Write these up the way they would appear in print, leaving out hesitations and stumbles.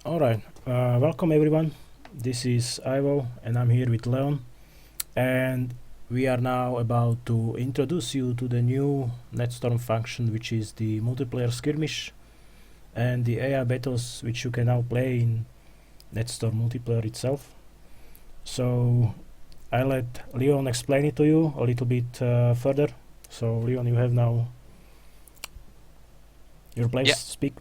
Alright, welcome everyone. This is Ivo and I'm here with Leon. And we are now about to introduce you to the new Netstorm function, which is the multiplayer skirmish and the AI battles, which you can now play in Netstorm multiplayer itself. So I let Leon explain it to you a little bit further. So Leon, you have now your place. Yeah. Speak.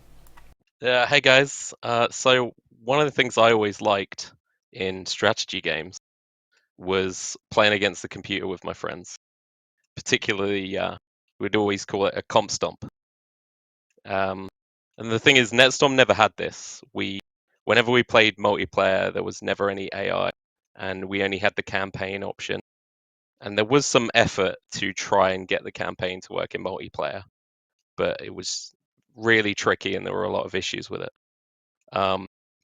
Hey guys. So one of the things I always liked in strategy games was playing against the computer with my friends. Particularly, we'd always call it a comp stomp. And the thing is, Netstorm never had this. Whenever we played multiplayer, there was never any AI, and we only had the campaign option. And there was some effort to try and get the campaign to work in multiplayer, but it was really tricky, and there were a lot of issues with it.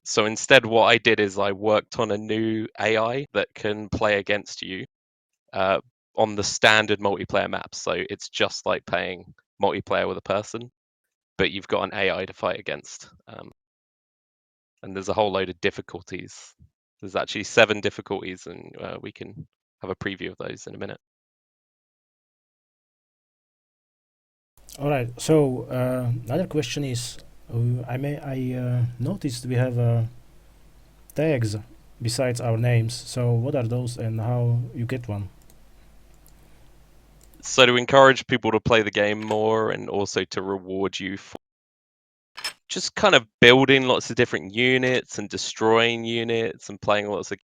So instead, what I did is I worked on a new AI that can play against you on the standard multiplayer map. So it's just like playing multiplayer with a person, but you've got an AI to fight against. And there's a whole load of difficulties. There's actually 7 difficulties, and we can have a preview of those in a minute. Alright, so another question is, I noticed we have tags besides our names. So what are those and how you get one? So to encourage people to play the game more and also to reward you for just kind of building lots of different units and destroying units and playing lots of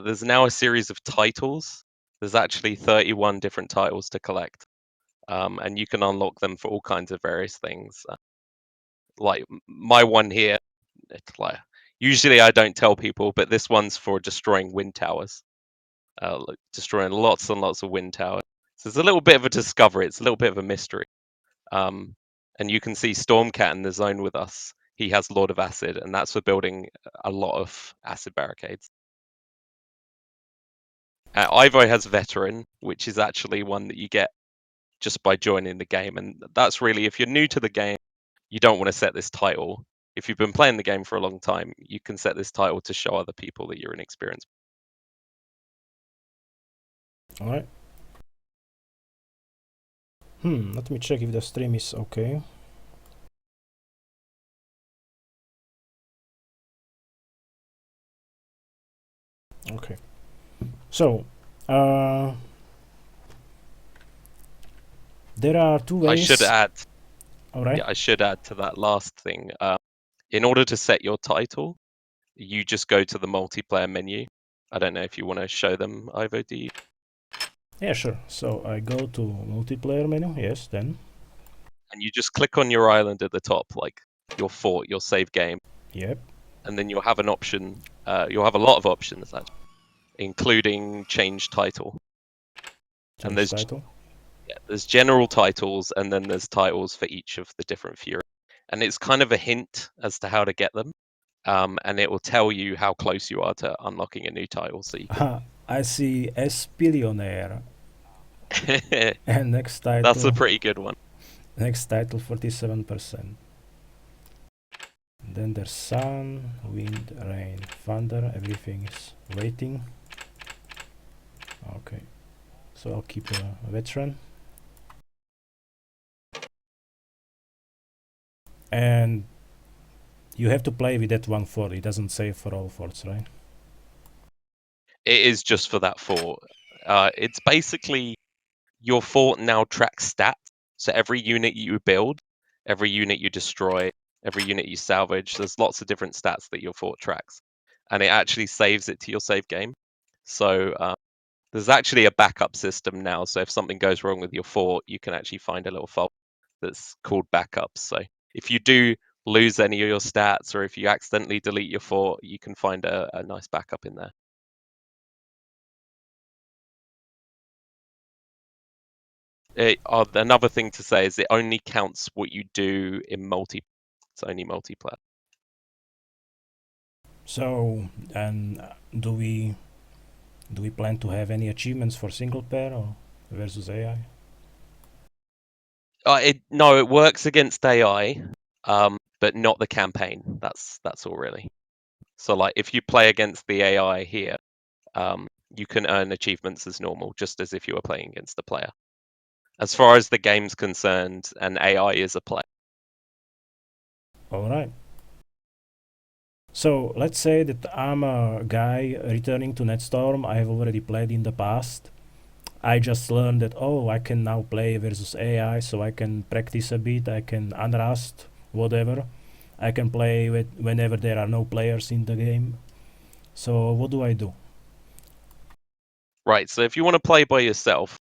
there's now a series of titles. There's actually 31 different titles to collect, and you can unlock them for all kinds of various things. Like my one here, it's like usually I don't tell people, but this one's for destroying wind towers, destroying lots and lots of wind towers. So it's a little bit of a discovery. It's a little bit of a mystery. And you can see Stormcat in the zone with us. He has Lord of Acid, and that's for building a lot of acid barricades. Ivo has Veteran, which is actually one that you get just by joining the game. And that's really, if you're new to the game, you don't want to set this title. If you've been playing the game for a long time, you can set this title to show other people that you're inexperienced. Alright. Let me check if the stream is okay. Okay. So, there are two ways. I should add. Alright. Yeah, I should add to that last thing. In order to set your title, you just go to the multiplayer menu. I don't know if you want to show them, Ivo. Do you? Yeah, sure. So I go to multiplayer menu. Yes, then. And you just click on your island at the top, like your fort, your save game. Yep. And then you'll have an option. You'll have a lot of options, actually, including change title. And Change title. there's general titles, and then there's titles for each of the different Fury. And it's kind of a hint as to how to get them. And it will tell you how close you are to unlocking a new title. So you can... I see Espillionaire. And next title. That's a pretty good one. Next title 47%. Then there's sun, wind, rain, thunder. Everything is waiting. Okay. So I'll keep a veteran. And you have to play with that one fort. It doesn't save for all forts, right? It is just for that fort. It's basically your fort now tracks stats. So every unit you build, every unit you destroy, every unit you salvage, there's lots of different stats that your fort tracks. And it actually saves it to your save game. So there's actually a backup system now. So if something goes wrong with your fort, you can actually find a little file that's called backups. So if you do lose any of your stats, or if you accidentally delete your fort, you can find a nice backup in there. Another thing to say is it only counts what you do in multi. It's only multiplayer. So, and do we plan to have any achievements for single player or versus AI? No, it works against AI, but not the campaign. That's all really. So like if you play against the AI here, you can earn achievements as normal, just as if you were playing against a player. As far as the game's concerned, an AI is a player. All right. So let's say that I'm a guy returning to Netstorm. I have already played in the past. I just learned that, oh, I can now play versus AI, so I can practice a bit. I can unrust whatever. I can play with whenever there are no players in the game. So what do I do? Right, so if you want to play by yourself,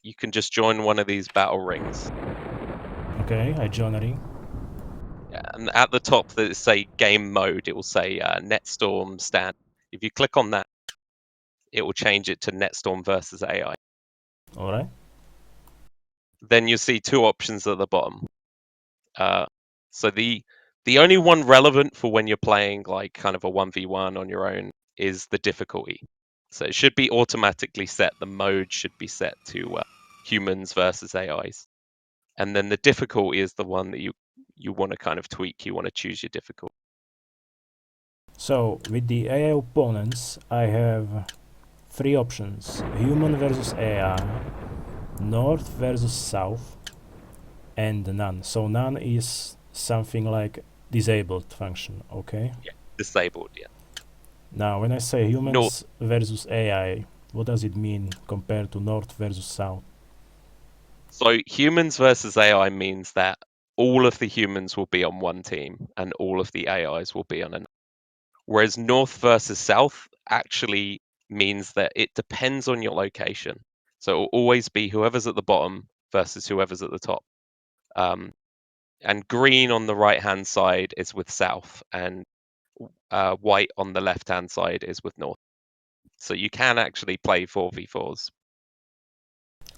you can just join one of these battle rings. Okay, I join a ring. And at the top, that say game mode, it will say Netstorm stand. If you click on that, it will change it to Netstorm versus AI. All right. Then you'll see two options at the bottom. So the only one relevant for when you're playing like kind of a 1v1 on your own is the difficulty. So it should be automatically set. The mode should be set to humans versus AIs. And then the difficulty is the one that you want to kind of tweak. You want to choose your difficulty. So with the AI opponents, I have three options: human versus AI, north versus south, and none. So none is something like disabled function. Okay. Yeah, disabled. Yeah. Now, when I say North. humans versus AI, what does it mean compared to north versus south? So humans versus AI means that all of the humans will be on one team and all of the AIs will be on another. Whereas north versus south actually means that it depends on your location. So it will always be whoever's at the bottom versus whoever's at the top. And green on the right hand side is with south, and white on the left hand side is with north. So you can actually play 4v4s.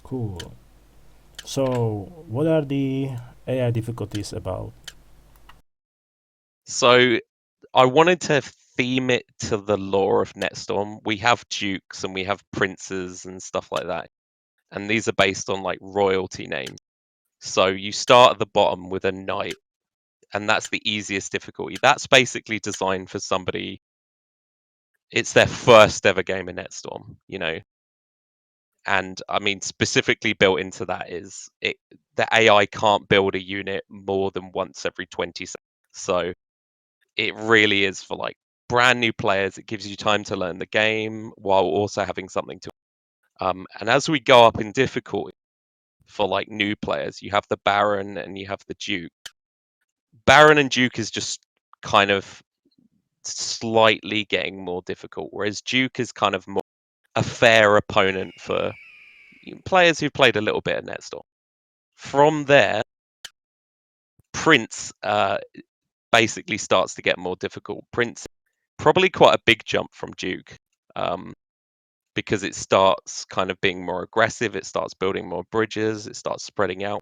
Cool. So, what are the AI difficulties about? So I wanted to theme it to the lore of Netstorm. We have dukes and we have princes and stuff like that. And these are based on like royalty names. So you start at the bottom with a knight, and that's the easiest difficulty. That's basically designed for somebody, it's their first ever game in Netstorm, you know. And I mean, specifically built into that is the AI can't build a unit more than once every 20 seconds. So it really is for like brand new players. It gives you time to learn the game while also having something to. And as we go up in difficulty for like new players, you have the Baron and you have the Duke. Baron and Duke is just kind of slightly getting more difficult, whereas Duke is kind of more a fair opponent for players who've played a little bit of Netstorm. From there, Prince basically starts to get more difficult. Prince probably quite a big jump from Duke, because it starts kind of being more aggressive. It starts building more bridges. It starts spreading out.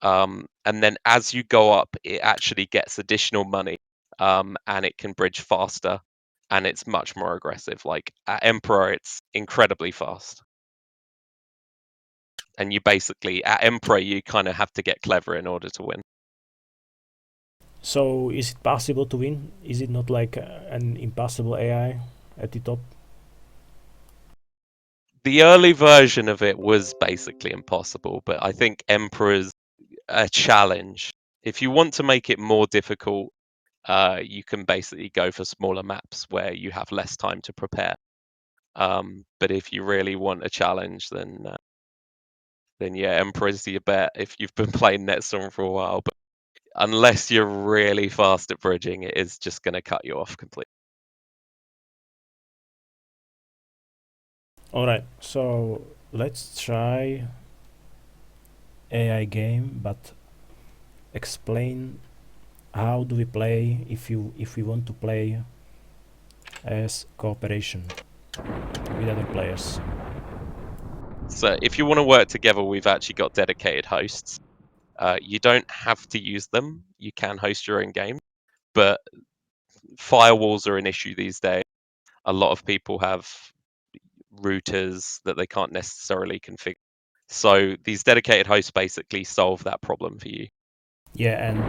And then as you go up, it actually gets additional money, and it can bridge faster, and it's much more aggressive. Like at Emperor, it's incredibly fast. And you basically, at Emperor, you kind of have to get clever in order to win. So, is it possible to win? Is it not like an impossible AI at the top? The early version of it was basically impossible, but I think Emperor's a challenge. If you want to make it more difficult, you can basically go for smaller maps where you have less time to prepare. But if you really want a challenge, then yeah, Emperor's your bet if you've been playing Netstorm for a while. But unless you're really fast at bridging, it is just going to cut you off completely. Alright, so let's try AI game, but explain how do we play if we want to play as cooperation with other players. So if you want to work together, we've actually got dedicated hosts. You don't have to use them. You can host your own game, but firewalls are an issue these days. A lot of people have routers that they can't necessarily configure. So these dedicated hosts basically solve that problem for you. Yeah, and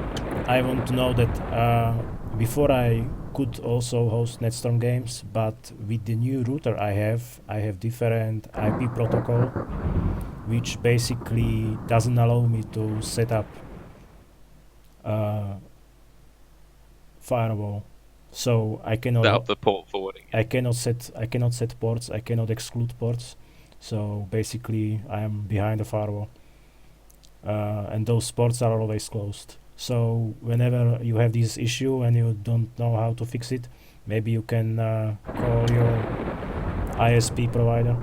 I want to know that before I could also host Netstorm games, but with the new router I have different IP protocol, which basically doesn't allow me to set up firewall. So I cannot Set up the port forwarding. I cannot set ports. I cannot exclude ports. So basically, I am behind the firewall, and those ports are always closed. So whenever you have this issue and you don't know how to fix it, maybe you can call your ISP provider.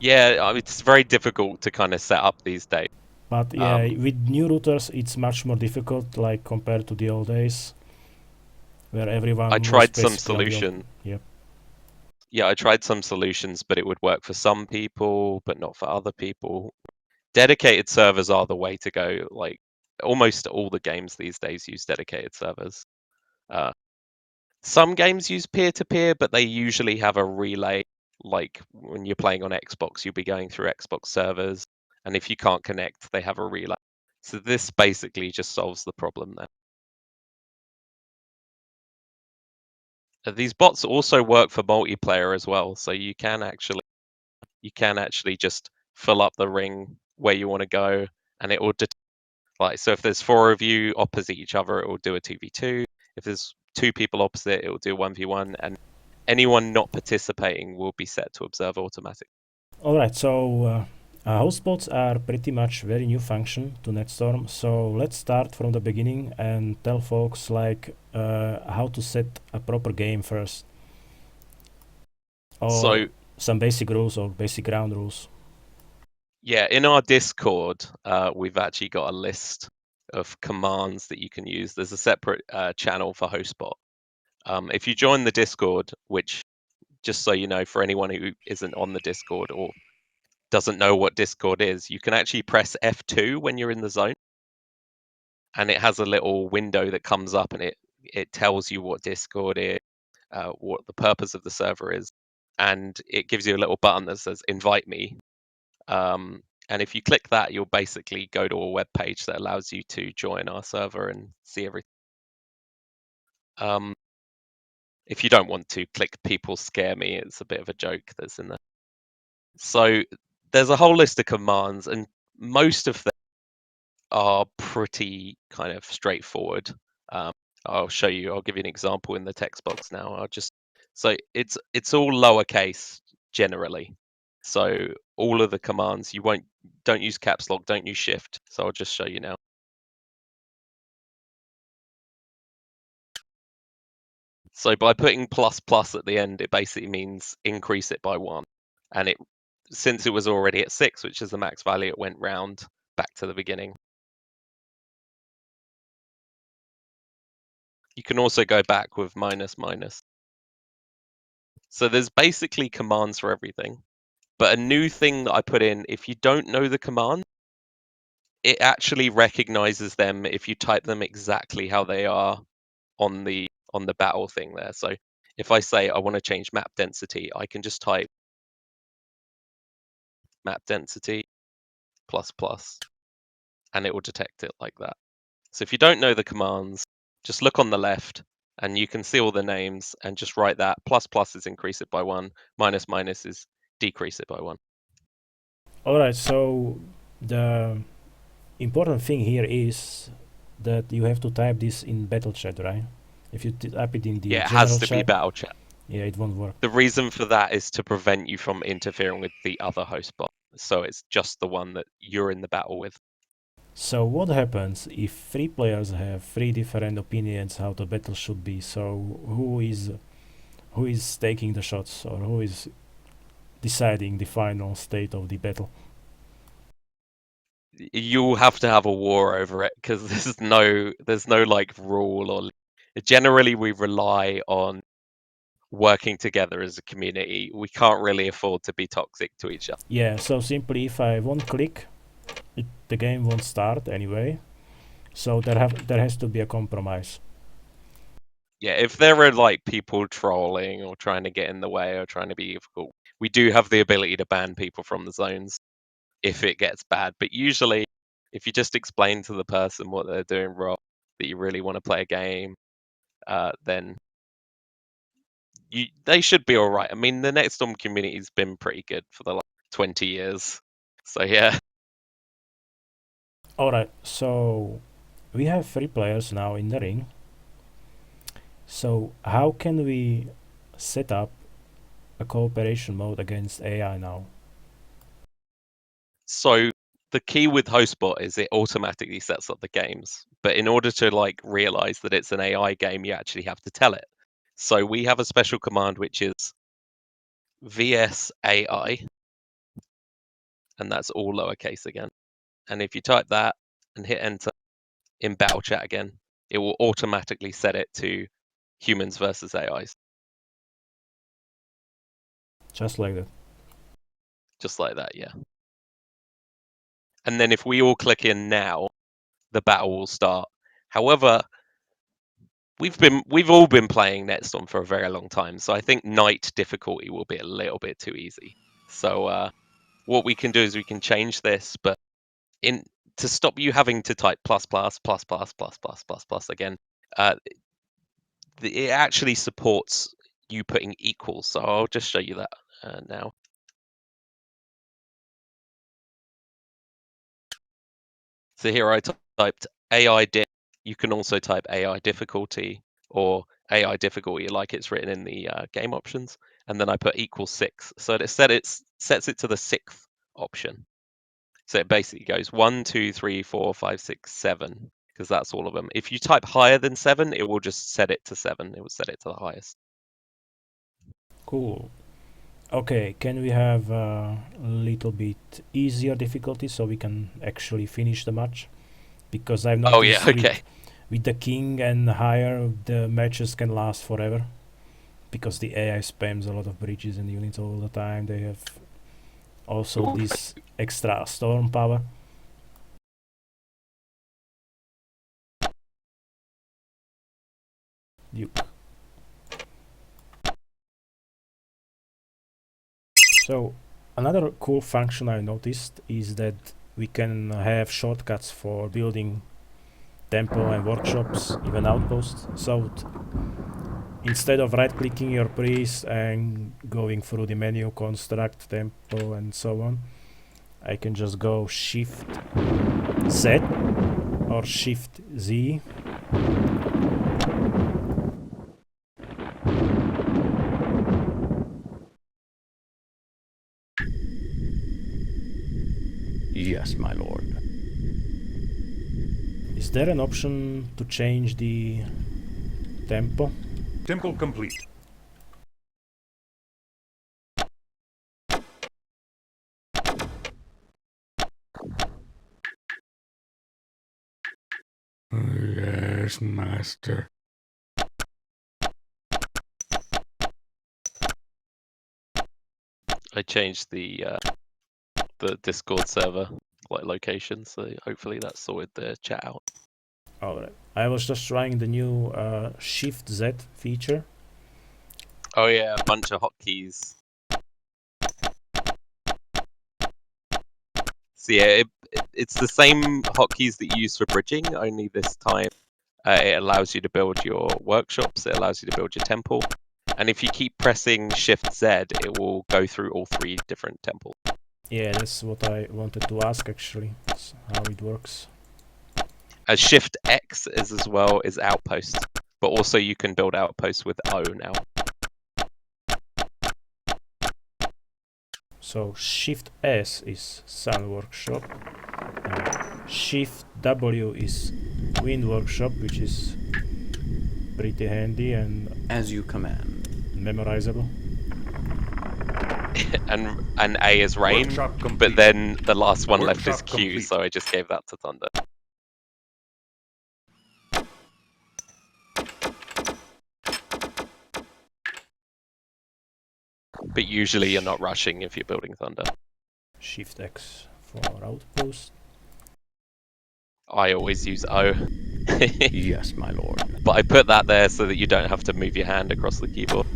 Yeah, I mean, it's very difficult to kind of set up these days. But yeah, with new routers, it's much more difficult, like compared to the old days, where I everyone was tried some basically on the old. solution. Yep. Yeah, I tried some solutions, but it would work for some people, but not for other people. Dedicated servers are the way to go. Like almost all the games these days use dedicated servers. Some games use peer-to-peer, but they usually have a relay. Like when you're playing on Xbox, you'll be going through Xbox servers, and if you can't connect, they have a relay. So this basically just solves the problem there. These bots also work for multiplayer as well, so you can actually just fill up the ring where you want to go, and it will like, so if there's 4 of you opposite each other, it will do a 2v2. If there's 2 people opposite, it will do 1v1, and anyone not participating will be set to observe automatically. All right. So host bots are pretty much very new function to Netstorm. So let's start from the beginning and tell folks like how to set a proper game first, or So some basic rules or basic ground rules. yeah, in our Discord, we've actually got a list of commands that you can use. There's a separate channel for HostBot. If you join the Discord, which, just so you know, for anyone who isn't on the Discord or doesn't know what Discord is, you can actually press F2 when you're in the zone, and it has a little window that comes up, and it tells you what Discord is, what the purpose of the server is, and it gives you a little button that says "Invite me." And if you click that, you'll basically go to a web page that allows you to join our server and see everything. If you don't want to click "People scare me," it's a bit of a joke that's in there. So there's a whole list of commands, and most of them are pretty kind of straightforward. I'll show you. I'll give you an example in the text box now. So it's all lowercase generally. So all of the commands don't use caps lock, don't use shift. So I'll just show you now. So by putting plus plus at the end, it basically means increase it by 1. And since it was already at 6, which is the max value, it went round back to the beginning. You can also go back with minus minus. So there's basically commands for everything. But a new thing that I put in, if you don't know the command, it actually recognizes them if you type them exactly how they are on the battle thing there. So if I say I want to change map density, I can just type map density plus plus, and it will detect it like that. So if you don't know the commands, just look on the left and you can see all the names and just write that. Plus plus is increase it by 1, minus minus is decrease it by 1. All right. So the important thing here is that you have to type this in battle chat, right? If you type it in the Yeah, it has general to be chat, battle chat. yeah, it won't work. The reason for that is to prevent you from interfering with the other host bot. So it's just the one that you're in the battle with. So what happens if 3 players have 3 different opinions how the battle should be? So who is taking the shots, or who is deciding the final state of the battle? You'll have to have a war over it because there's no like rule or generally we rely on working together as a community. We can't really afford to be toxic to each other. Yeah, so simply if I won't click, the game won't start anyway. So there has to be a compromise. Yeah, if there are like people trolling or trying to get in the way or trying to be difficult, we do have the ability to ban people from the zones if it gets bad. But usually, if you just explain to the person what they're doing wrong, that you really want to play a game, then they should be all right. I mean, the Netstorm community's been pretty good for the last 20 years. So yeah. Alright, so we have 3 players now in the ring. So how can we set up a cooperation mode against AI now? So the key with HostBot is it automatically sets up the games. But in order to like realize that it's an AI game, you actually have to tell it. So we have a special command which is VS AI, and that's all lowercase again. And if you type that and hit enter in battle chat again, it will automatically set it to humans versus AIs. Just like that. Just like that, yeah. And then if we all click in now, the battle will start. However, we've all been playing Netstorm for a very long time, so I think night difficulty will be a little bit too easy. So what we can do is we can change this, but to stop you having to type plus again, it actually supports you putting equals. So I'll just show you that now. So here I typed AI diff. You can also type AI difficulty or AI difficulty like it's written in the game options, and then I put equals 6. So it sets it to the 6th option. So it basically goes 1, 2, 3, 4, 5, 6, 7, because that's all of them. If you type higher than 7, it will just set it to 7. It will set it to the highest. Cool. Okay, can we have a little bit easier difficulty so we can actually finish the match? Because I've noticed Oh yeah, okay. with the king and higher, the matches can last forever. Because the AI spams a lot of bridges and units all the time. They have also this extra storm power. So another cool function I noticed is that we can have shortcuts for building temple and workshops, even outposts. So instead of right clicking your priest and going through the menu, construct, temple and so on, I can just go shift Z or shift Z. Yes, my lord. Is there an option to change the tempo? Temple complete. Yes, master. I changed the Discord server location, so hopefully that sorted the chat out. Alright. I was just trying the new Shift Z feature. Oh yeah, a bunch of hotkeys. So yeah, it's the same hotkeys that you use for bridging, only this time it allows you to build your workshops, it allows you to build your temple, and if you keep pressing Shift Z, it will go through all 3 different temples. Yeah, that's what I wanted to ask actually. That's how it works. As Shift X is as well is outpost, but also you can build outposts with O now. So Shift S is Sun Workshop, and Shift W is Wind Workshop, which is pretty handy and As you command. memorizable. and A is Rain, but then the last one left is Q, so I just gave that to Thunder. But usually you're not rushing if you're building Thunder. Shift X for outpost. I always use O. Yes, my lord. But I put that there so that you don't have to move your hand across the keyboard.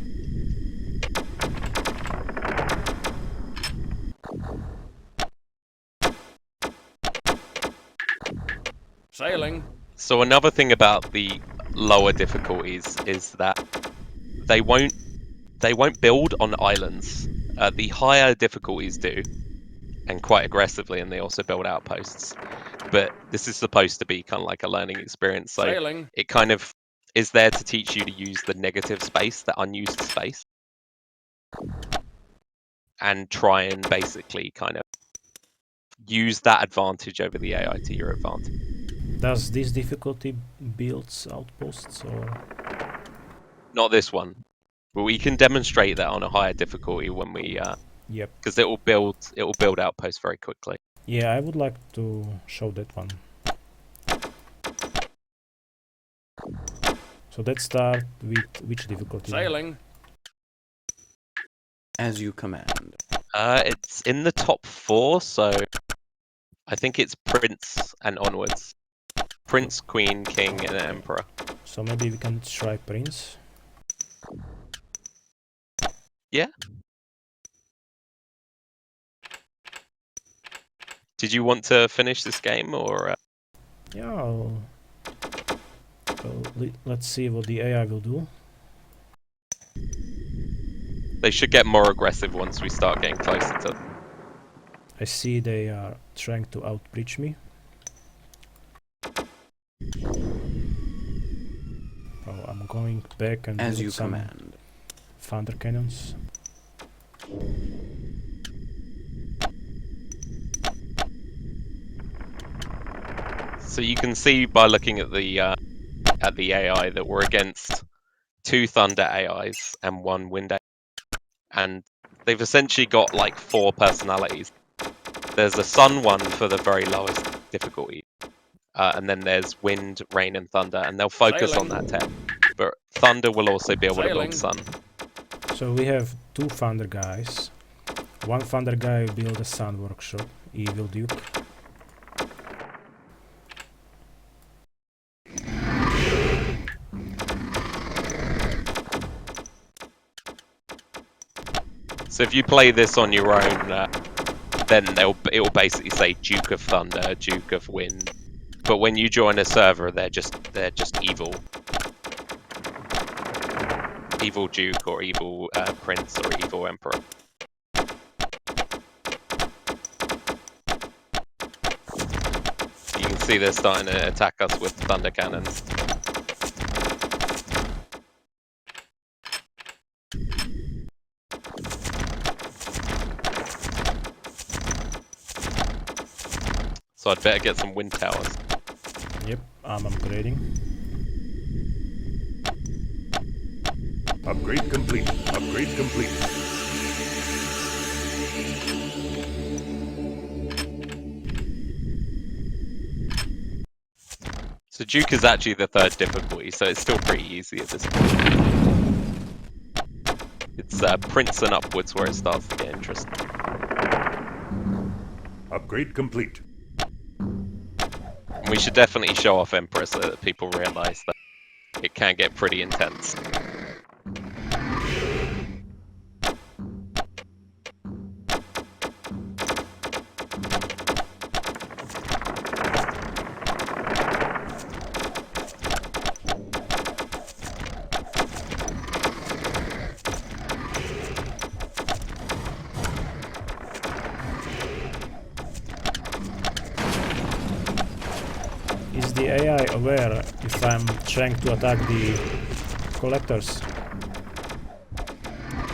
Sailing. So another thing about the lower difficulties is that they won't build on islands. The higher difficulties do, and quite aggressively, and they also build outposts. But this is supposed to be kind of like a learning experience, so it kind of is there to teach you to use the negative space, the unused space, and try and basically kind of use that advantage over the AI to your advantage. Does this difficulty builds outposts or? Not this one. But we can demonstrate that on a higher difficulty when we Yep. because it will build outposts very quickly. Yeah, I would like to show that one. So let's start with which difficulty? Sailing. As you command. It's in the top 4, so I think it's Prince and onwards. Prince, Queen, King, and Emperor. So maybe we can try Prince. Yeah. Did you want to finish this game, or? Yeah. Let's see what the AI will do. They should get more aggressive once we start getting closer to. I see they are trying to outbreach me. Oh, I'm going back and As build you some command. thunder cannons. So you can see by looking at the AI that we're against 2 Thunder AIs and 1 Wind AI, and they've essentially got like 4 personalities. There's a Sun one for the very lowest difficulty, and then there's Wind, Rain, and Thunder, and they'll focus on that tech. But Thunder will also be able to build Sun. So we have 2 thunder guys. One thunder guy will build a sun workshop, Evil Duke. So if you play this on your own, then it will basically say Duke of Thunder, Duke of Wind. But when you join a server, they're just evil. Evil Duke or evil Prince or evil Emperor. You can see they're starting to attack us with thunder cannons. So I'd better get some wind towers. Yep, I'm upgrading. Upgrade complete. Upgrade complete. So Duke is actually the 3rd difficulty, so it's still pretty easy at this point. It's Prince and upwards where it starts to get interesting. Upgrade complete. And we should definitely show off Emperor so that people realise that it can get pretty intense. Is the AI aware if I'm trying to attack the collectors?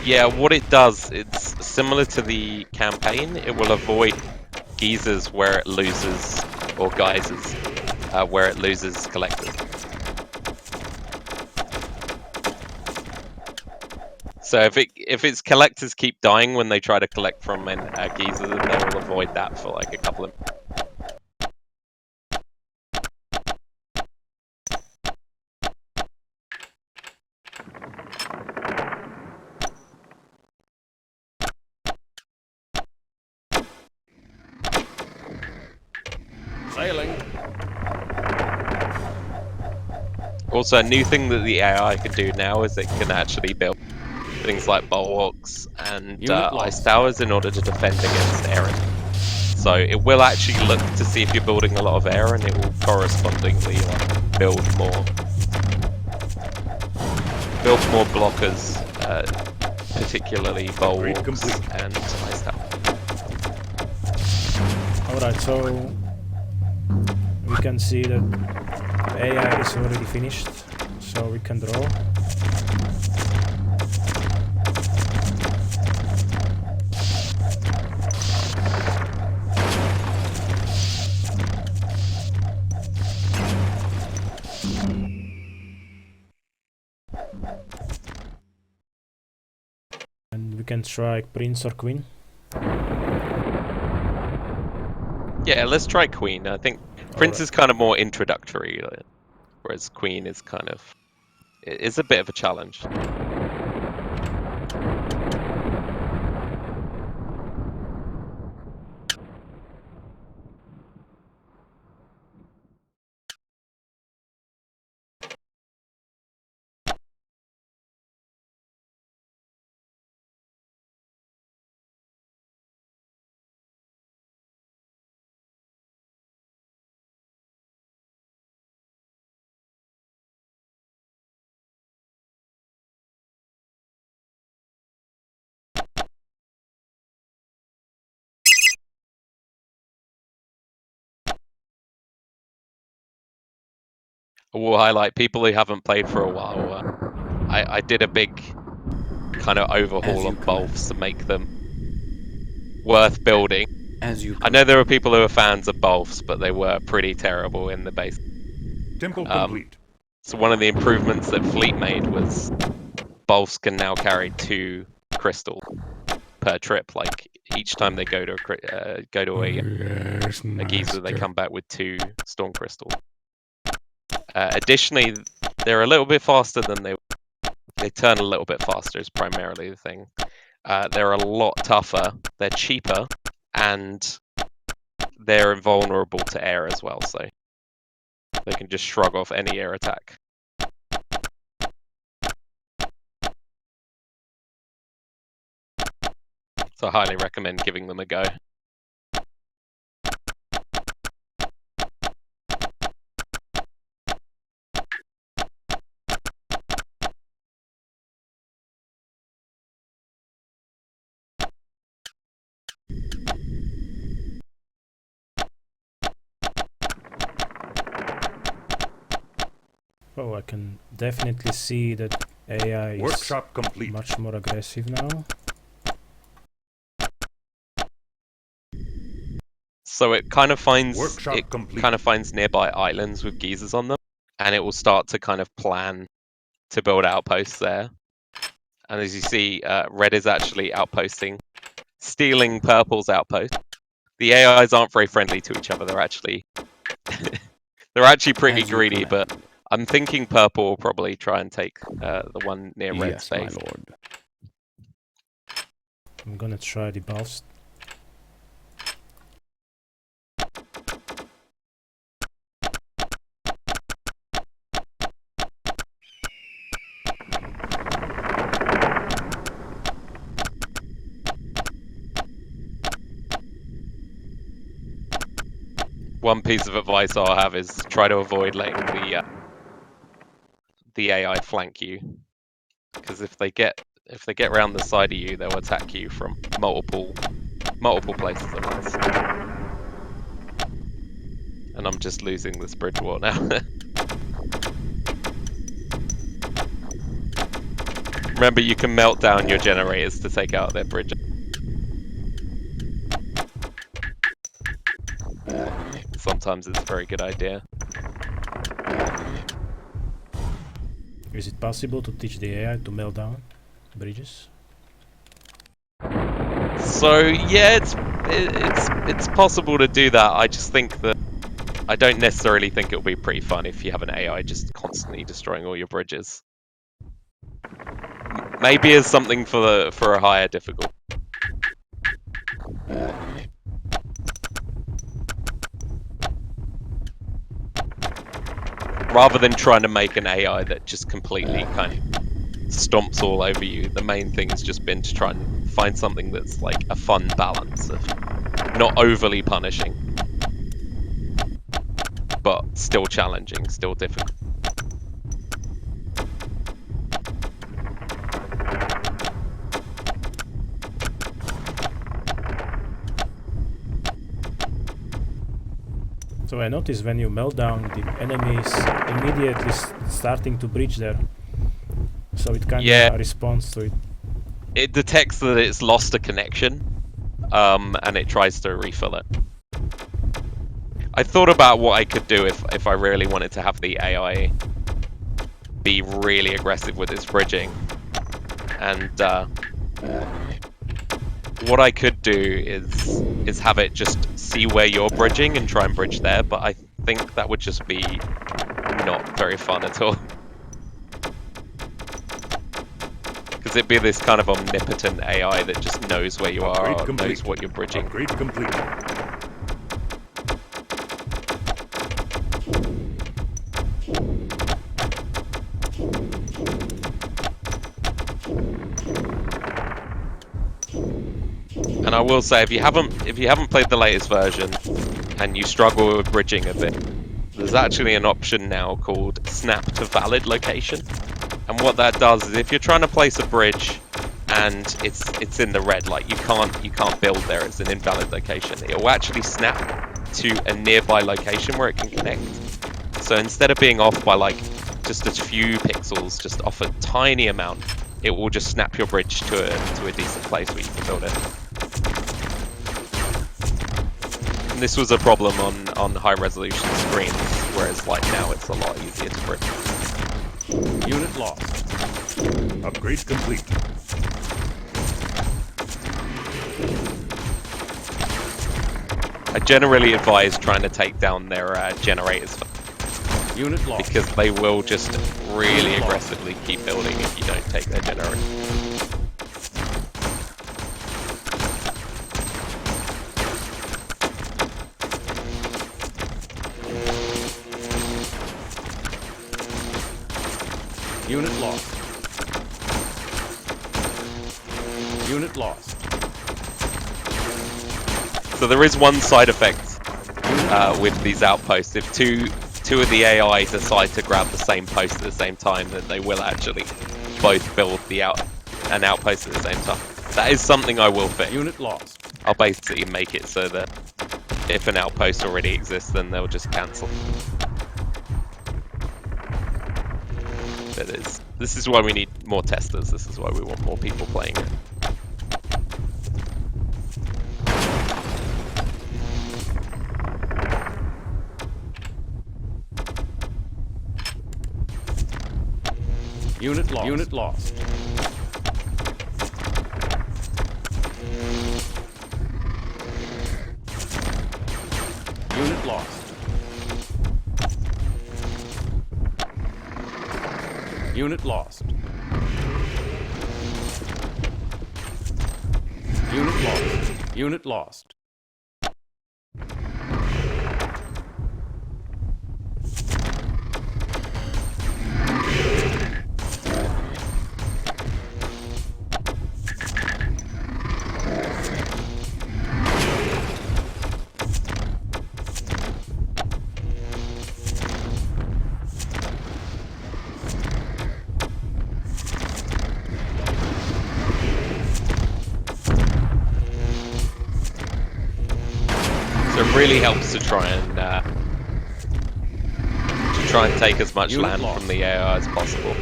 Yeah, what it does, it's similar to the campaign. It will avoid geysers where it loses, or geysers, where it loses collectors. So if its collectors keep dying when they try to collect from a geyser, then they will avoid that for like a couple of. Sailing. Also, a new thing that the AI can do now is it can actually build things like bulwarks and ice towers in order to defend against air. So it will actually look to see if you're building a lot of air, and it will correspondingly build more. build more blockers, particularly Upgrade bulwarks complete. and ice tower. Alright, so we can see that AI is already finished, so we can draw. And we can strike prince or queen. Yeah, let's try queen. I think prince is kind of more introductory, whereas queen is kind of is a bit of a challenge. We'll highlight people who haven't played for a while. I did a big kind of overhaul on Bolfs to make them worth building. I know there are people who are fans of Bolfs, but they were pretty terrible in the base. Temple complete. So one of the improvements that Fleet made was Bolfs can now carry 2 crystals per trip. Like each time they go to a geezer, they come back with 2 storm crystals. Additionally, they're a little bit faster than they turn a little bit faster is primarily the thing. They're a lot tougher, they're cheaper, and they're invulnerable to air as well, so they can just shrug off any air attack. So I highly recommend giving them a go. Oh, I can definitely see that AI is Workshop complete. much more aggressive now. So it kind of finds Workshop complete. kind of finds nearby islands with geezers on them, and it will start to kind of plan to build outposts there. And as you see, red is actually outposting, stealing purple's outpost. The AIs aren't very friendly to each other. They're actually pretty greedy, but I'm thinking purple will probably try and take the one near red's base. My lord. I'm gonna try the buffs. One piece of advice I'll have is try to avoid letting the AI flank you, because if they get around the side of you, they'll attack you from multiple places at once. And I'm just losing this bridge war now. Remember, you can melt down your generators to take out their bridge. Sometimes it's a very good idea. Is it possible to teach the AI to melt down bridges? So yeah, it's possible to do that. I just think that I don't necessarily think it'll be pretty fun if you have an AI just constantly destroying all your bridges. Maybe as something for a higher difficulty. Rather than trying to make an AI that just completely kind of stomps all over you, the main thing has just been to try and find something that's like a fun balance of not overly punishing, but still challenging, still difficult. So I notice when you melt down, the enemy is immediately starting to breach there. So it kind of responds to it. It detects that it's lost a connection, and it tries to refill it. I thought about what I could do if I really wanted to have the AI be really aggressive with its bridging. And what I could do is have it just see where you're bridging and try and bridge there, but I think that would just be not very fun at all. Because it'd be this kind of omnipotent AI that just knows where you are, or knows what you're bridging. Upgrade complete. And I will say, if you haven't played the latest version and you struggle with bridging a bit, there's actually an option now called Snap to Valid Location. And what that does is, if you're trying to place a bridge and it's in the red, like you can't build there, it's an invalid location, it will actually snap to a nearby location where it can connect. So instead of being off by like just a few pixels, just off a tiny amount, it will just snap your bridge to a decent place where you can build it. And this was a problem on high resolution screens, whereas like now it's a lot easier to bridge. Unit lost. Upgrade complete. I generally advise trying to take down their generators, Unit lost. because they will just really aggressively keep building if you don't take their generator. Unit lost. Unit lost. So there is one side effect with these outposts. If two of the AI decide to grab the same post at the same time, then they will actually both build an outpost at the same time. That is something I will fix. Unit lost. I'll basically make it so that if an outpost already exists, then they'll just cancel. This is why we need more testers. This is why we want more people playing it. Unit lost. Unit lost. Unit lost. Unit lost. Unit lost. Unit lost. So it really helps to try and take as much land from the AI as possible.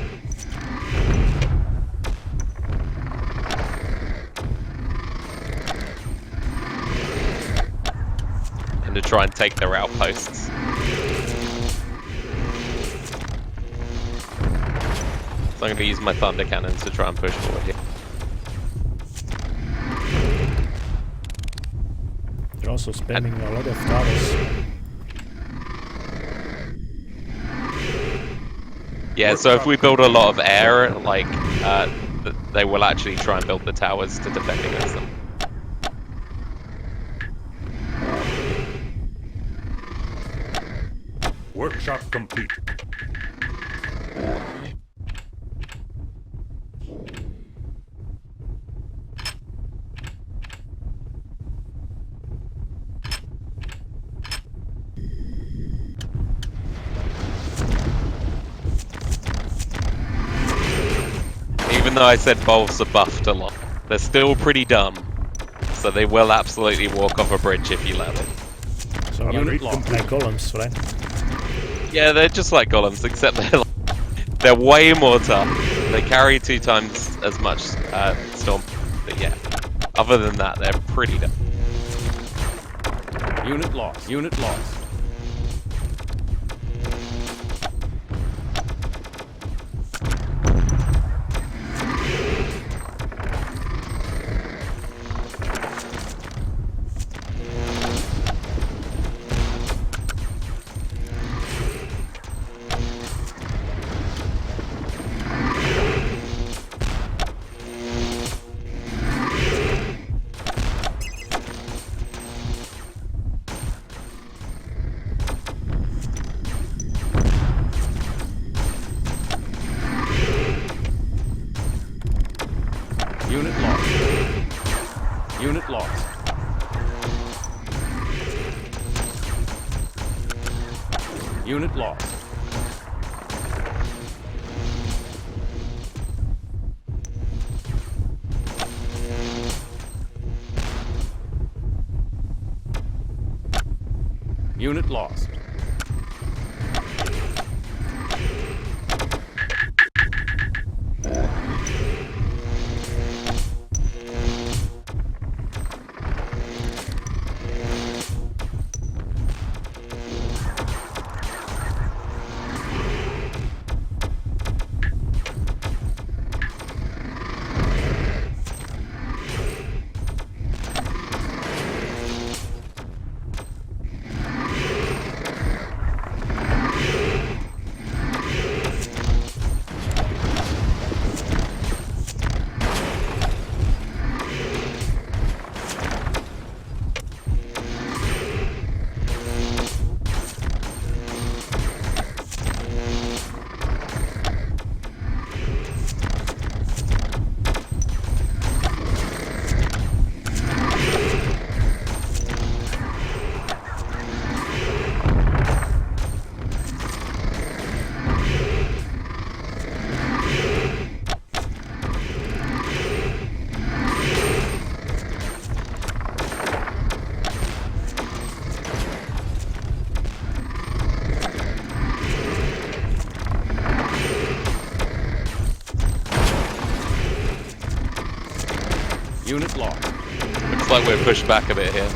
And to try and take their outposts. So I'm going to use my thunder cannons to try and push forward here. They're also spamming a lot of towers. Yeah, so if we build a lot of air, like, they will actually try and build the towers to defend against them. Workshop complete. Even though I said bolts are buffed a lot, they're still pretty dumb. So they will absolutely walk off a bridge if you let them. So Unit lost. Like golems, right? Yeah, they're just like golems, except they're way more tough. They carry 2 times as much storm. But yeah, other than that, they're pretty tough. Unit lost. Unit lost. Unit lost. Unit lost. Unit lost. Unit lost. Unit lost. Looks like we're pushed back a bit here.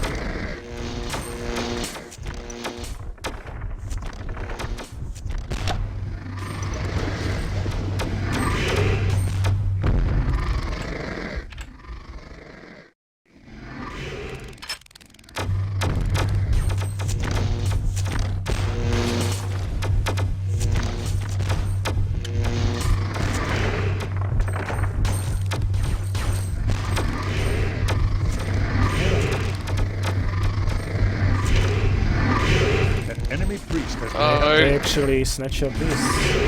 Enemy priest has They actually snatch up this.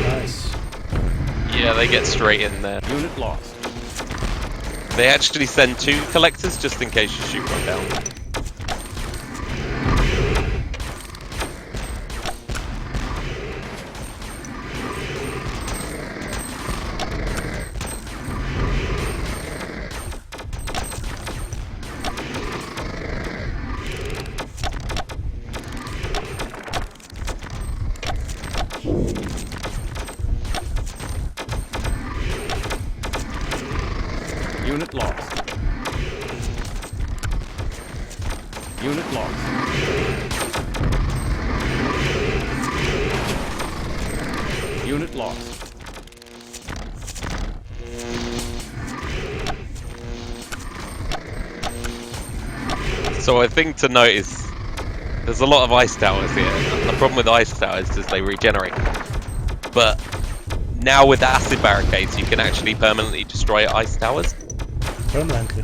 Nice. Yeah, they get straight in there. Unit lost. They actually send 2 collectors just in case you shoot one down. Unit lost. Unit lost. Unit lost. So I think to note is there's a lot of ice towers here. The problem with ice towers is they regenerate. But now with acid barricades, you can actually permanently destroy ice towers. Permanently.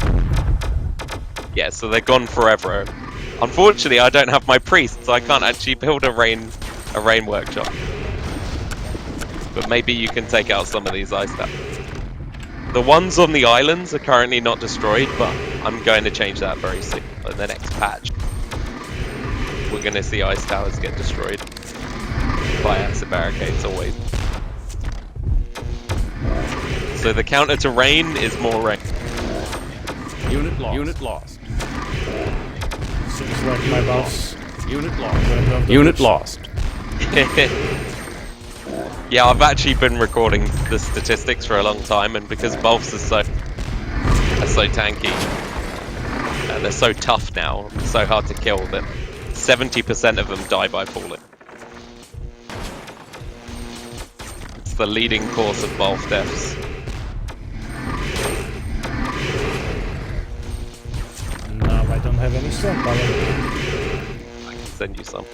Yeah, so they're gone forever. Unfortunately, I don't have my priest, so I can't actually build a rain workshop. But maybe you can take out some of these ice towers. The ones on the islands are currently not destroyed, but I'm going to change that very soon. In the next patch, we're going to see ice towers get destroyed by acid barricades always. So the counter to rain is more rain. Unit lost. Unit lost. Seems like my boss Unit End lost. of the Unit books. lost. Yeah, I've actually been recording the statistics for a long time, and because Bolfs are so tanky, they're so tough now, and so hard to kill, that 70% of them die by falling. It's the leading cause of Bolf deaths. Now I don't have any storm power. I can send you some.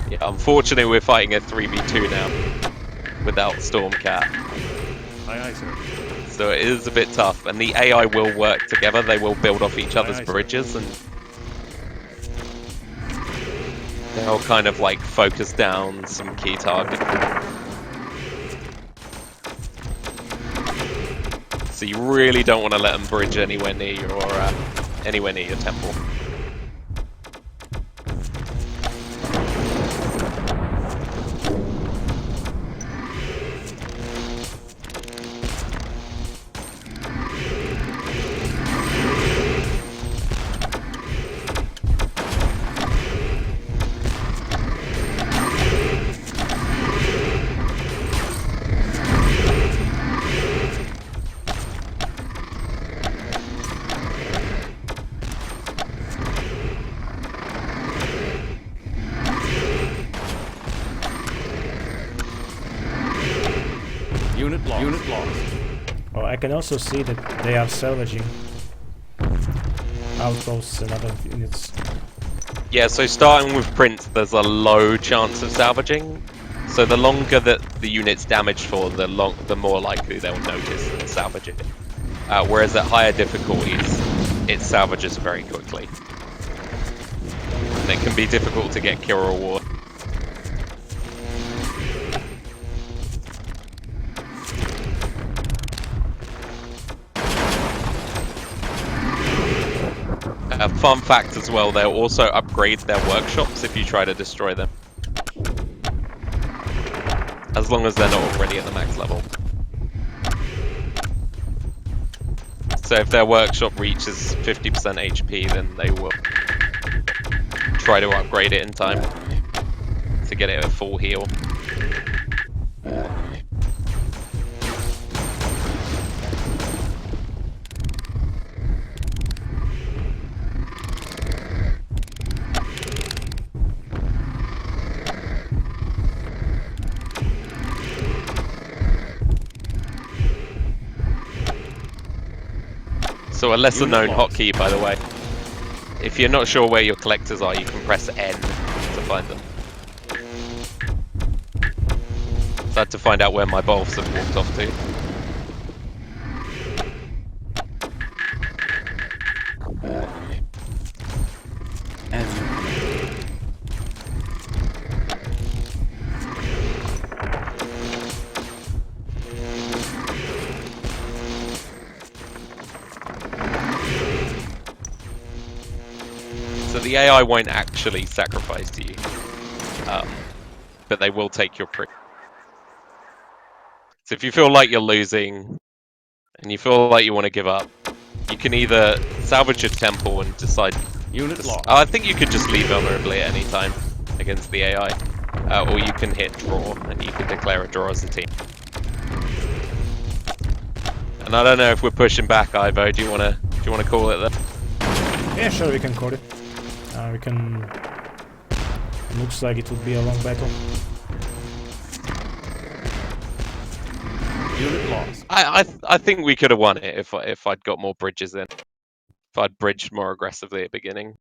Yeah, unfortunately we're fighting a 3v2 now, without Stormcat. Aye, aye, sir. So it is a bit tough, and the AI will work together, they will build off each other's Aye, sir. bridges, and they'll kind of like focus down some key target. So you really don't want to let them bridge anywhere near your temple. Unit lost. Unit lost. Oh, I can also see that they are salvaging outposts and other units. Yeah, so starting with Prince, there's a low chance of salvaging. So the longer that the unit's damaged for, the more likely they'll notice and salvage it. Whereas at higher difficulties, it salvages very quickly. And it can be difficult to get kill reward. Fun fact as well, they'll also upgrade their workshops if you try to destroy them. As long as they're not already at the max level. So if their workshop reaches 50% HP, then they will try to upgrade it in time to get it a full heal. So a lesser known hotkey, by the way. If you're not sure where your collectors are, you can press N to find them. So I had to find out where my Bolfs have walked off to. So the AI won't actually sacrifice to you, but they will take your prick. So if you feel like you're losing, and you feel like you want to give up, you can either salvage your temple and decide... Unit lost. I think you could just leave vulnerably at any time against the AI, or you can hit draw, and you can declare a draw as a team. And I don't know if we're pushing back, Ivo. Do you want to call it that? Yeah, sure, we can call it. We can... Looks like it would be a long battle. Unit lost. I think we could have won it if I'd got more bridges in. If I'd bridged more aggressively at the beginning.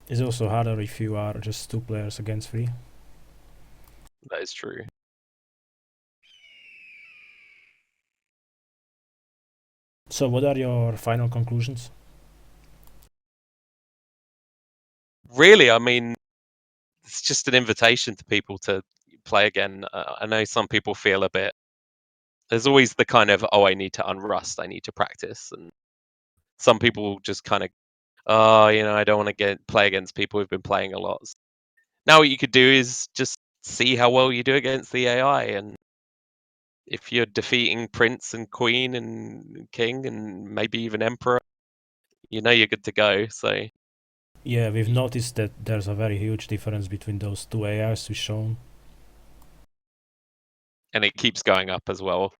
It's also harder if you are just 2 players against 3. That is true. So what are your final conclusions? Really, I mean, it's just an invitation to people to play again. I know some people feel a bit... There's always the kind of, oh, I need to unrust, I need to practice. And some people just kind of, oh, I don't want to play against people who've been playing a lot. Now what you could do is just see how well you do against the AI. And if you're defeating Prince and Queen and King and maybe even Emperor, you know you're good to go. So Yeah, we've noticed that there's a very huge difference between those two AIs we've shown. and it keeps going up as well.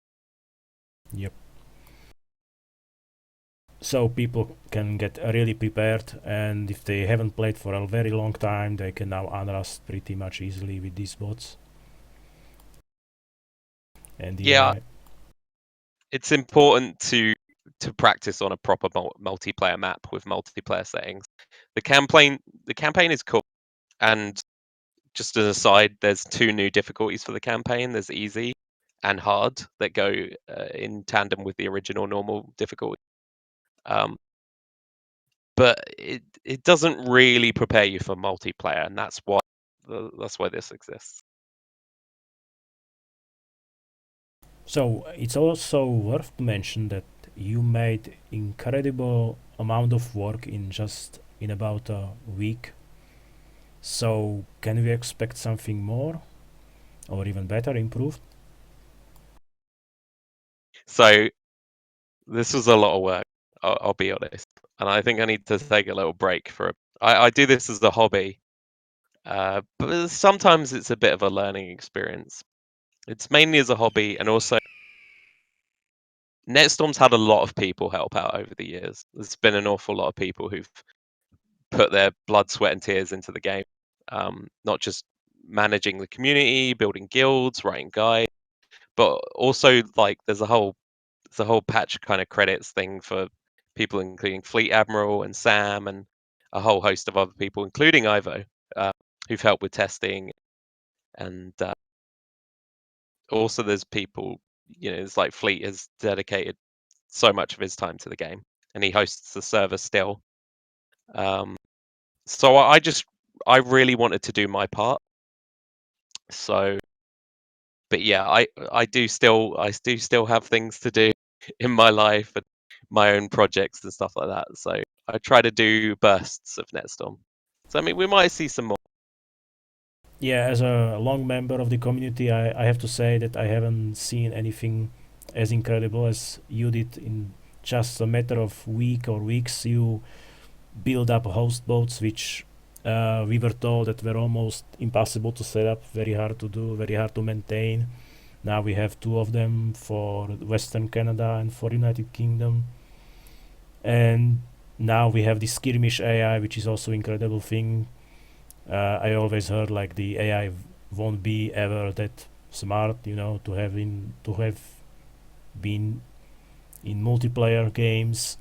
Yep. So people can get really prepared, and if they haven't played for a very long time, they can now unrust pretty much easily with these bots. And the Yeah, AI. it's important to practice on a proper multiplayer map with multiplayer settings. The campaign is cool, and just as a side, there's two new difficulties for the campaign. There's easy and hard that go in tandem with the original normal difficulty. But it doesn't really prepare you for multiplayer, and that's why this exists. So it's also worth to mention that you made incredible amount of work in about a week. So can we expect something more, or even better, improved? So this was a lot of work. I'll be honest, and I think I need to take a little break for. I do this as a hobby, but sometimes it's a bit of a learning experience. It's mainly as a hobby, and also Netstorm's had a lot of people help out over the years. There's been an awful lot of people who've put their blood, sweat, and tears into the game. Not just managing the community, building guilds, writing guides, but also like there's a whole patch kind of credits thing for people including Fleet Admiral and Sam and a whole host of other people, including Ivo, who've helped with testing. And also there's people, it's like Fleet has dedicated so much of his time to the game, and he hosts the server still. So I really wanted to do my part. So, but yeah, I do still have things to do in my life and my own projects and stuff like that. So I try to do bursts of Netstorm. So I mean, we might see some more. Yeah, as a long member of the community, I have to say that I haven't seen anything as incredible as you did in just a matter of week or weeks. You build up host boats, which we were told that were almost impossible to set up, very hard to do, very hard to maintain. Now we have two of them for Western Canada and for United Kingdom. And now we have the Skirmish AI, which is also incredible thing. I always heard like the AI won't be ever that smart, to have been in multiplayer games,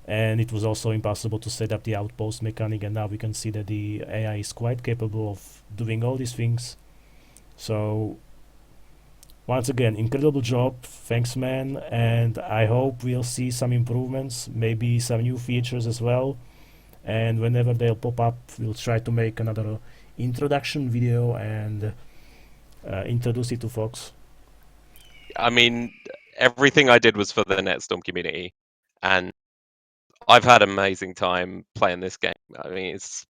and it was also impossible to set up the outpost mechanic. And now we can see that the AI is quite capable of doing all these things. So once again, incredible job, thanks man, and I hope we'll see some improvements, maybe some new features as well. And whenever they'll pop up, we'll try to make another introduction video and introduce it to folks. I mean, everything I did was for the Netstorm community, and I've had an amazing time playing this game. I mean, it's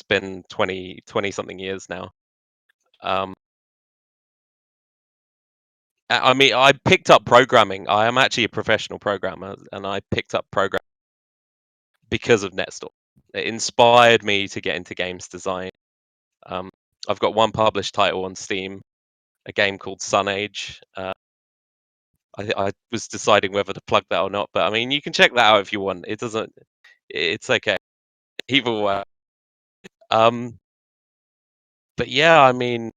been 20 something years now. I mean, I picked up programming. I am actually a professional programmer, and I picked up programming because of Netstorm. It inspired me to get into games design. I've got one published title on Steam, a game called Sun Age. I was deciding whether to plug that or not, but I mean, you can check that out if you want. It doesn't. It's okay. Either way. But yeah, I mean,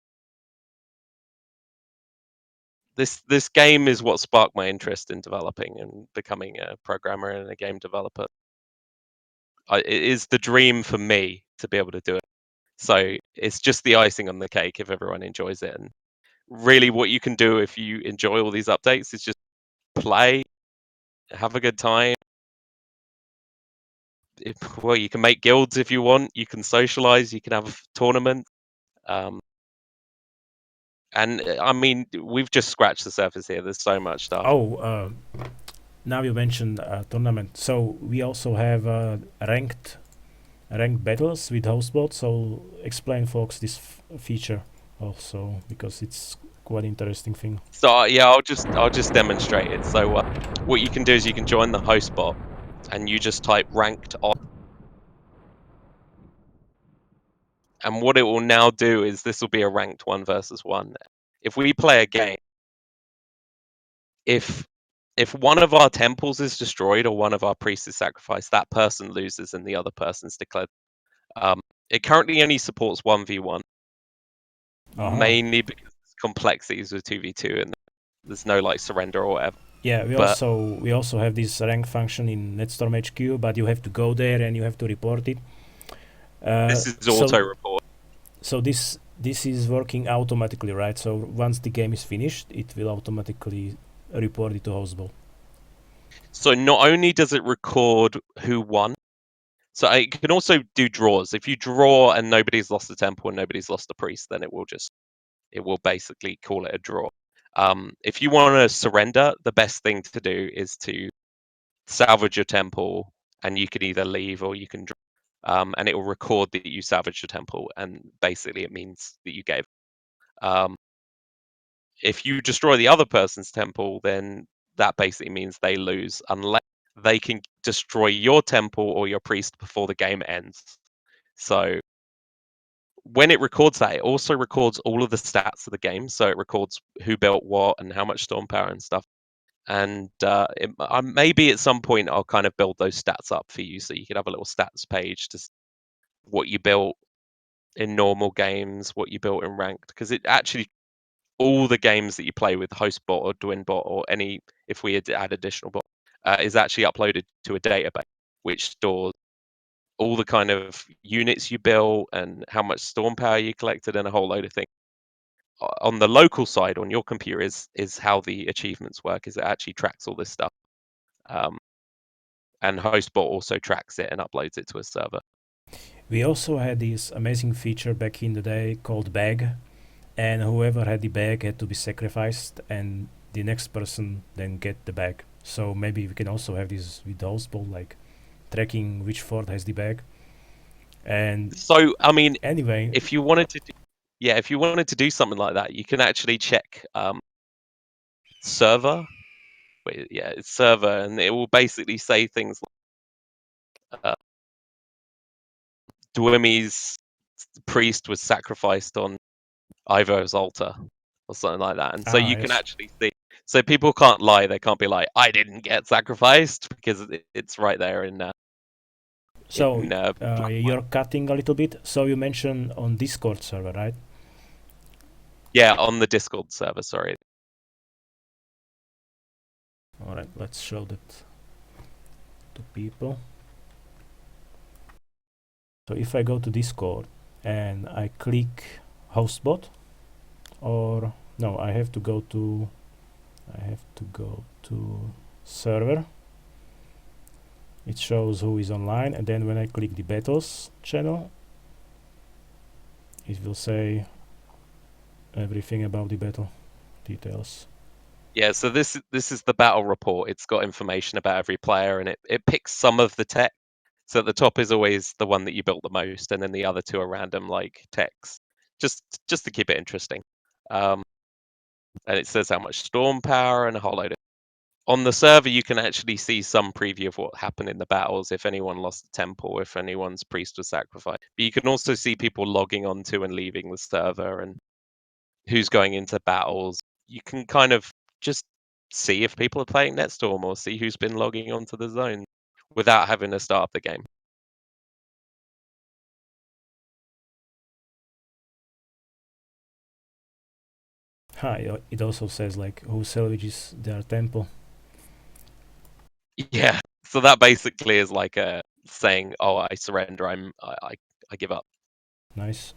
this game is what sparked my interest in developing and becoming a programmer and a game developer. It is the dream for me to be able to do it. So it's just the icing on the cake if everyone enjoys it. And really, what you can do if you enjoy all these updates is just play, have a good time. Well, you can make guilds if you want. You can socialize. You can have tournaments. And I mean, we've just scratched the surface here. There's so much stuff. Oh, now you mentioned tournament. So we also have ranked battles with host bots. So explain folks this feature. also, because it's quite interesting thing. So yeah, I'll just demonstrate it. So what you can do is you can join the host bot, and you just type ranked on. And what it will now do is this will be a ranked 1 versus 1. If we play a game, if one of our temples is destroyed or one of our priests is sacrificed, that person loses and the other person's declared. It currently only supports 1v1, mainly because there's complexities with 2v2 and there's no like surrender or whatever. Yeah, But we also have this rank function in Netstorm HQ, but you have to go there and you have to report it. this is auto report. So this is working automatically, right? So once the game is finished, it will automatically report it to hostbot. So not only does it record who won, so it can also do draws. If you draw and nobody's lost a temple and nobody's lost a priest, then it will basically call it a draw. If you want to surrender, the best thing to do is to salvage your temple, and you can either leave or you can draw. And it will record that you salvaged your temple, and basically it means that you gave. If you destroy the other person's temple, then that basically means they lose, unless they can destroy your temple or your priest before the game ends. So when it records that, it also records all of the stats of the game. So it records who built what and how much storm power and stuff. And maybe at some point I'll kind of build those stats up for you, so you can have a little stats page to what you built in normal games, what you built in ranked, because it actually all the games that you play with HostBot or DWMI or any, if we add additional bot, is actually uploaded to a database which stores all the kind of units you built and how much storm power you collected and a whole load of things. On the local side, on your computer, is how the achievements work. Is it actually tracks all this stuff, and HostBot also tracks it and uploads it to a server. We also had this amazing feature back in the day called bag, and whoever had the bag had to be sacrificed, and the next person then get the bag. So maybe we can also have this with the hostbot, like tracking which fort has the bag. And so, I mean, anyway, if you wanted to do something like that, you can actually check server. It's server, and it will basically say things like DWMI's priest was sacrificed on Ivo's altar or something like that, and so you can actually see. So people can't lie; they can't be like, "I didn't get sacrificed," because it's right there in. So you're cutting a little bit. So you mentioned on Discord server, right? Yeah, on the Discord server. Sorry. All right, let's show that to people. So if I go to Discord and I click hostbot, or no, I have to go to server. It shows who is online, and then when I click the battles channel, it will say everything about the battle details. Yeah, so this is the battle report. It's got information about every player, and it picks some of the tech. So at the top is always the one that you built the most, and then the other two are random like techs, just to keep it interesting. And it says how much storm power and a whole load of. On the server, you can actually see some preview of what happened in the battles, if anyone lost a temple, if anyone's priest was sacrificed. But you can also see people logging onto and leaving the server and who's going into battles. You can kind of just see if people are playing Netstorm or see who's been logging onto the zone without having to start up the game. It also says like who salvages their temple. Yeah, so that basically is like a saying, "Oh, I surrender. I give up." Nice.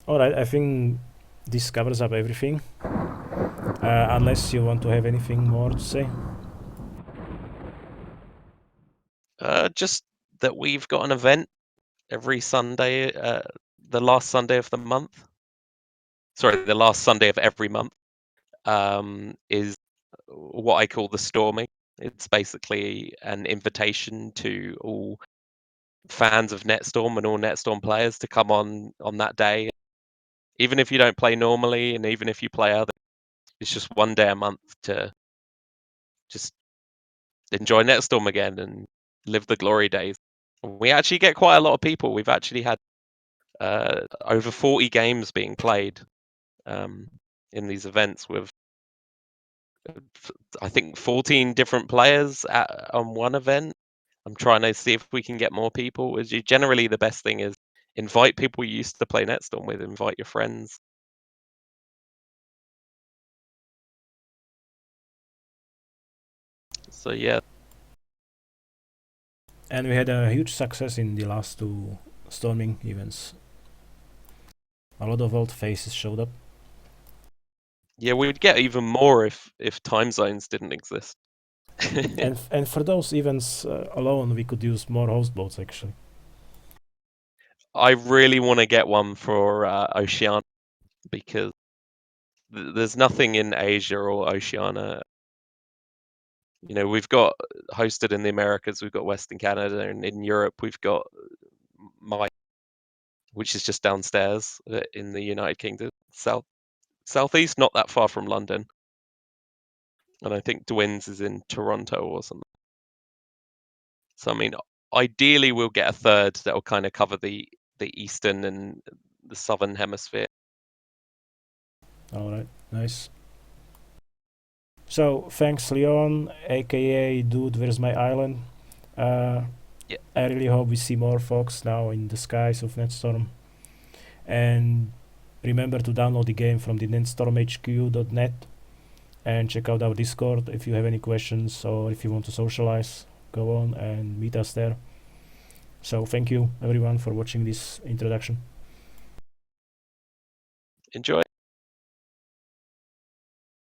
All right, I think this covers up everything. Unless you want to have anything more to say. Just that we've got an event every Sunday, the last Sunday of the month. Sorry, the last Sunday of every month is what I call the storming. It's basically an invitation to all fans of Netstorm and all Netstorm players to come on that day. Even if you don't play normally, and even if you play other, it's just one day a month to just enjoy Netstorm again and live the glory days. We actually get quite a lot of people. We've actually had over 40 games being played in these events with, I think, 14 different players on one event. I'm trying to see if we can get more people. Generally, the best thing is invite people you used to play Netstorm with, invite your friends. So yeah. And we had a huge success in the last two storming events. A lot of old faces showed up. Yeah, we'd get even more if time zones didn't exist. and for those events alone, we could use more host boats actually. I really want to get one for Oceania because there's nothing in Asia or Oceania. You know, we've got hosted in the Americas, we've got Western Canada, and in Europe we've got which is just downstairs in the United Kingdom, southeast, not that far from London. And I think Dwin's is in Toronto or something. So I mean, ideally we'll get a third that will kind of cover the eastern and the southern hemisphere. All right, nice. So thanks, Leon, aka Dude, Where's My Island? Yeah. I really hope we see more folks now in the skies of Netstorm. And remember to download the game from the netstormhq.net and check out our Discord if you have any questions or if you want to socialize. Go on and meet us there. So thank you everyone for watching this introduction. Enjoy.